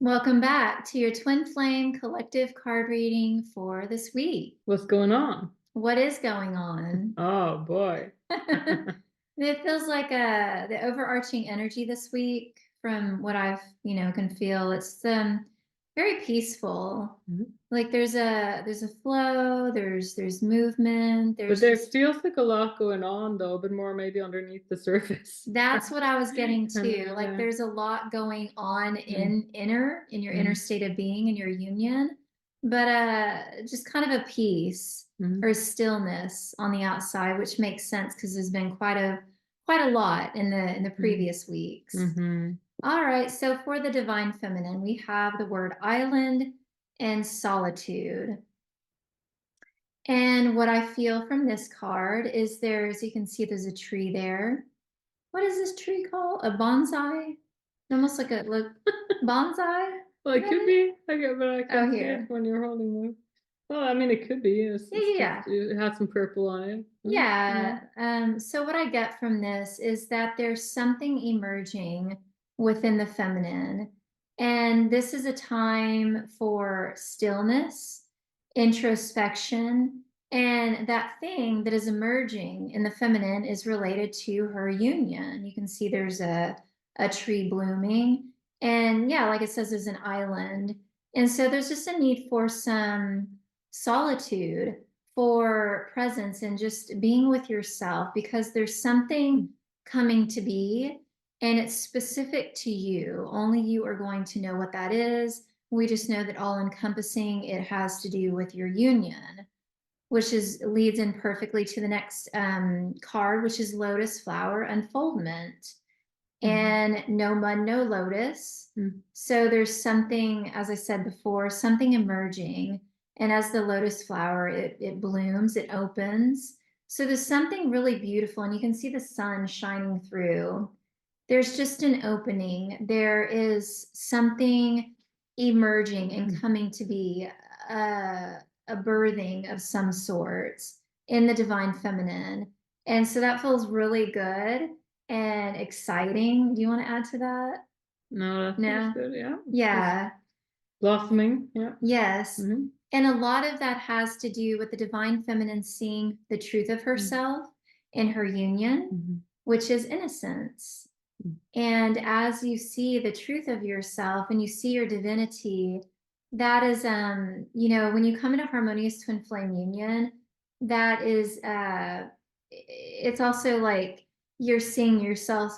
Welcome back to your Twin Flame collective card reading for this week. What's going on? What is going on? Oh boy. It feels like the overarching energy this week from what I've, can feel. It's very peaceful. Mhm. Like there's a flow, there's movement, But there feels like a lot going on though, but more maybe underneath the surface. that's what I was getting to. Like Yeah. there's a lot going on in your inner Mhm. state of being, in your union, but just kind of a peace Mhm. or stillness on the outside, which makes sense because there's been quite a lot in the previous weeks. Mhm. All right, so for the divine feminine, we have the word island and solitude. And what I feel from this card is as you can see, there's a tree there. What is this tree called? A bonsai? Almost like a bonsai? Well, Is it that could it? be. But I Oh, can't see it here. when you're holding it. Well, I mean, it could be. Yeah, yeah, yeah. It has some purple on it. Yeah. Yeah. So what I get from this is that there's something emerging within the feminine. And this is a time for stillness, introspection, and that thing that is emerging in the feminine is related to her union. You can see there's a tree blooming. And yeah, like it says, there's an island. And so there's just a need for some solitude, for presence, and just being with yourself because there's something coming to be and it's specific to you. Only you are going to know what that is. We just know that all encompassing, it has to do with your union, which leads in perfectly to the next card, which is lotus flower unfoldment. And no mud, no lotus. So there's something, as I said before, something emerging. And as the lotus flower, it blooms, it opens. So there's something really beautiful, and you can see the sun shining through. There's just an opening. There is something emerging and coming to be a birthing of some sorts in the divine feminine. And so that feels really good and exciting. Do you want to add to that? No, that feels No? good. Yeah. Just Yeah. blossoming. Yeah. Yes. Mhm. And a lot of that has to do with the divine feminine seeing the truth of herself in her union, which is innocence. And as you see the truth of yourself and you see your divinity, that is, when you come into harmonious twin flame union, that is, it's also like you're seeing yourself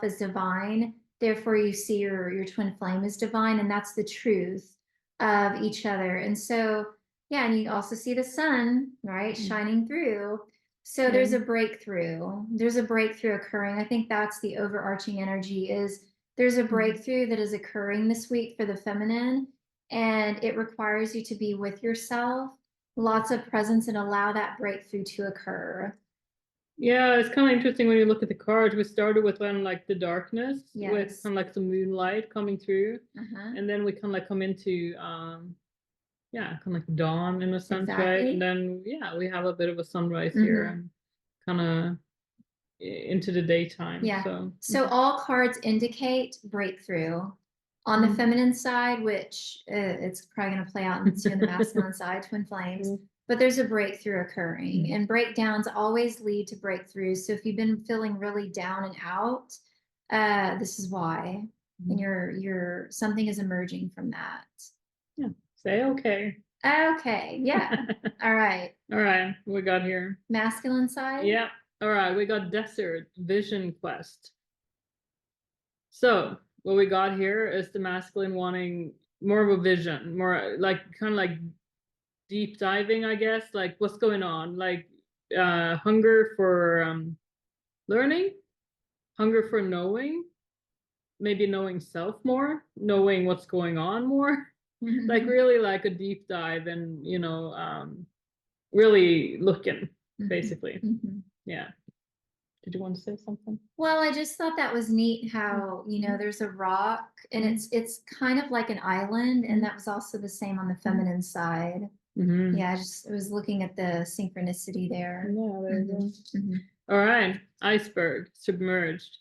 as divine. Therefore, you see your twin flame as divine, and that's the truth of each other. And so, yeah, and you also see the sun, right, shining through. So there's a breakthrough. There's a breakthrough occurring. I think that's the overarching energy is there's a breakthrough that is occurring this week for the feminine, and it requires you to be with yourself, lots of presence, and allow that breakthrough to occur. Yeah, it's kind of interesting when you look at the cards. We started with kind of like the darkness, with Yes. kind of like the moonlight coming through, Uh-huh. and then we kind of like come into yeah, kind of like dawn in a sense, right? And Exactly. then yeah, we have a bit of a sunrise here Mm-hmm. and kind of into the daytime. Yeah. So So all cards indicate breakthrough on the feminine side, which it's probably going to play out in the masculine side, twin flames. But there's a breakthrough occurring, and breakdowns always lead to breakthroughs. So if you've been feeling really down and out, this is why. And you're something is emerging from that. yeah, say okay. Okay, yeah. All right. All right, we got here. Masculine side? Yeah. All right, we got Desert Vision Quest. So what we got here is the masculine wanting more of a vision, more like kind of like deep diving, I guess, like what's going on, like hunger for learning, hunger for knowing, maybe knowing self more, knowing what's going on more, like really like a deep dive and really looking basically. Yeah. Did you want to say something? Well, I just thought that was neat how, there's a rock and it's kind of like an island, and that was also the same on the feminine side. Yeah, I was looking at the synchronicity there. Yeah, there you go. All right, iceberg, submerged.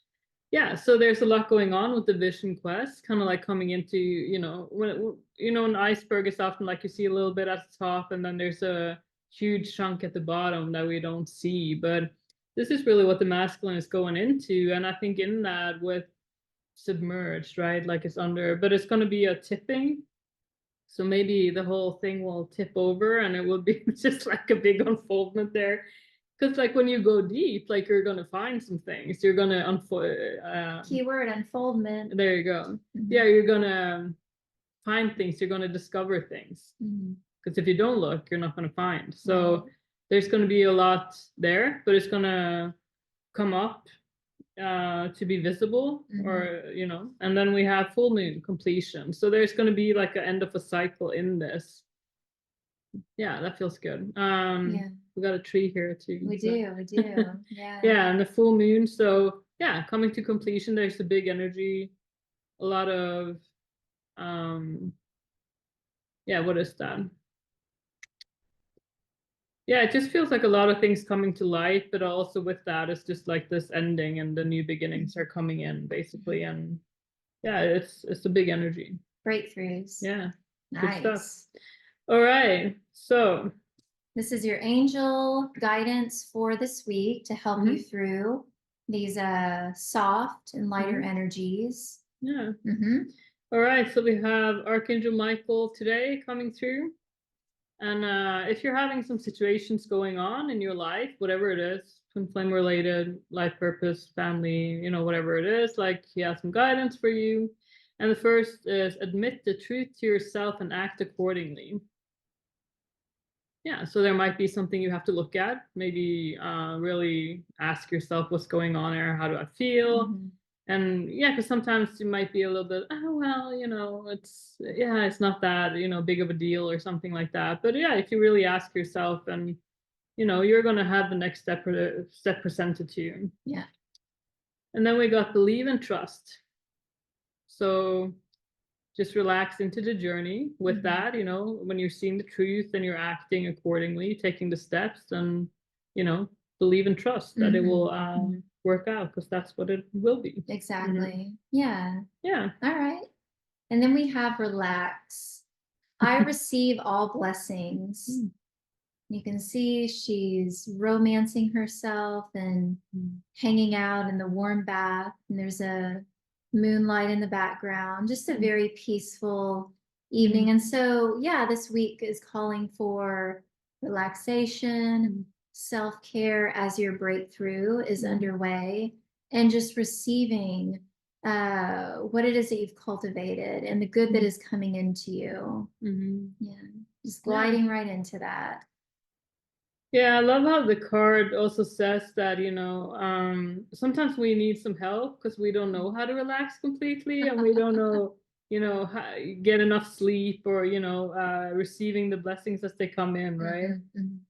yeah, so there's a lot going on with the vision quest, kind of like coming into, when an iceberg is often like you see a little bit at the top and then there's a huge chunk at the bottom that we don't see. But this is really what the masculine is going into. And I think in that with submerged, right? Like it's under, but it's going to be a tipping. So maybe the whole thing will tip over and it will be just like a big unfoldment there. Because like when you go deep, like you're gonna find some things. You're gonna unfold. Keyword unfoldment. There you go. Mhm. Yeah, you're gonna find things. You're gonna discover things. Because if you don't look, you're not gonna find. So there's gonna be a lot there, but it's gonna come up to be visible, or and then we have full moon completion. So there's gonna be like an end of a cycle in this. Yeah, that feels good. Yeah. We got a tree here too. We so. do. Yeah. Yeah, and the full moon. So yeah, coming to completion, there's a big energy, a lot of yeah, what is that? Yeah, it just feels like a lot of things coming to light, but also with that, it's just like this ending and the new beginnings are coming in basically. And yeah, it's a big energy. Breakthroughs. Yeah. Nice. Good stuff. All right. So this is your angel guidance for this week to help you through these soft and lighter energies. Yeah. All right. So we have Archangel Michael today coming through. And if you're having some situations going on in your life, whatever it is, twin flame related, life purpose, family, whatever it is, like he has some guidance for you. And the first is admit the truth to yourself and act accordingly. Yeah, so there might be something you have to look at, maybe really ask yourself what's going on there, how do I feel? And yeah, because sometimes you might be a little bit, oh, well, it's not that, big of a deal or something like that. But yeah, if you really ask yourself and, you're going to have the next step presented to you. Yeah. And then we got believe and trust. So just relax into the journey with that, when you're seeing the truth and you're acting accordingly, taking the steps and, believe and trust that it will work out, because that's what it will be. Exactly. Yeah. Yeah. All right. And then we have relax. I receive all blessings. You can see she's romancing herself and hanging out in the warm bath. And there's a moonlight in the background, just a very peaceful evening. And so, yeah, this week is calling for relaxation, self-care as your breakthrough is underway, and just receiving what it is that you've cultivated and the good that is coming into you. Yeah, just gliding right into that. Yeah, I love how the card also says that, sometimes we need some help because we don't know how to relax completely, and we don't know, how, get enough sleep, or, receiving the blessings as they come in, right?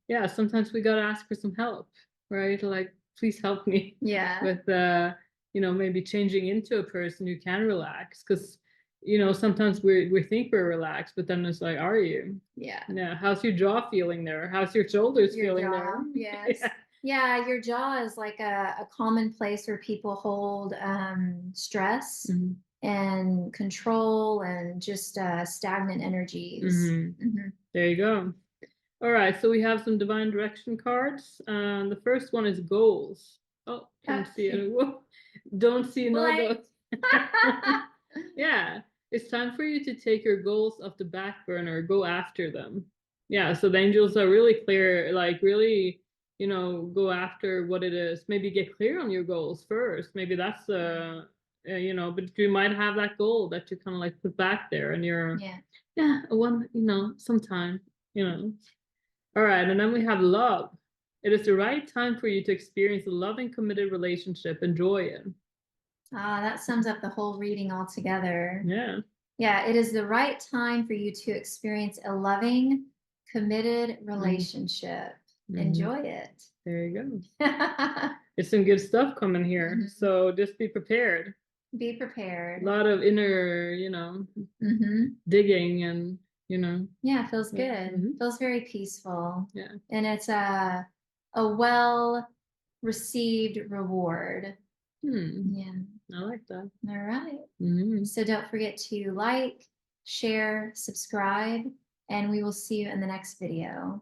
Yeah, sometimes we got to ask for some help, right? Like, please help me with, maybe changing into a person who can relax, because sometimes we think we're relaxed, but then it's like, are you? Yeah. How's your jaw feeling there? How's your shoulders feeling there? Yes. Yeah, your jaw is like a common place where people hold stress and control and just stagnant energies. There you go. All right, so we have some divine direction cards. The first one is goals. Oh, can't see it. Whoa. Don't see no. Yeah. It's time for you to take your goals off the back burner, go after them. Yeah, so the angels are really clear, like really, go after what it is. Maybe get clear on your goals first. Maybe that's but you might have that goal that you kind of like put back there and you're sometime, All right, and then we have love. It is the right time for you to experience a loving, committed relationship. Enjoy it. That sums up the whole reading altogether. Yeah. Yeah, it is the right time for you to experience a loving, committed relationship. Enjoy it. There you go. It's some good stuff coming here. So just be prepared. Be prepared. A lot of inner, digging and, Yeah, it feels good. Feels very peaceful. Yeah. And it's a well-received reward. Yeah. I like that. All right. Mm. So don't forget to like, share, subscribe, and we will see you in the next video.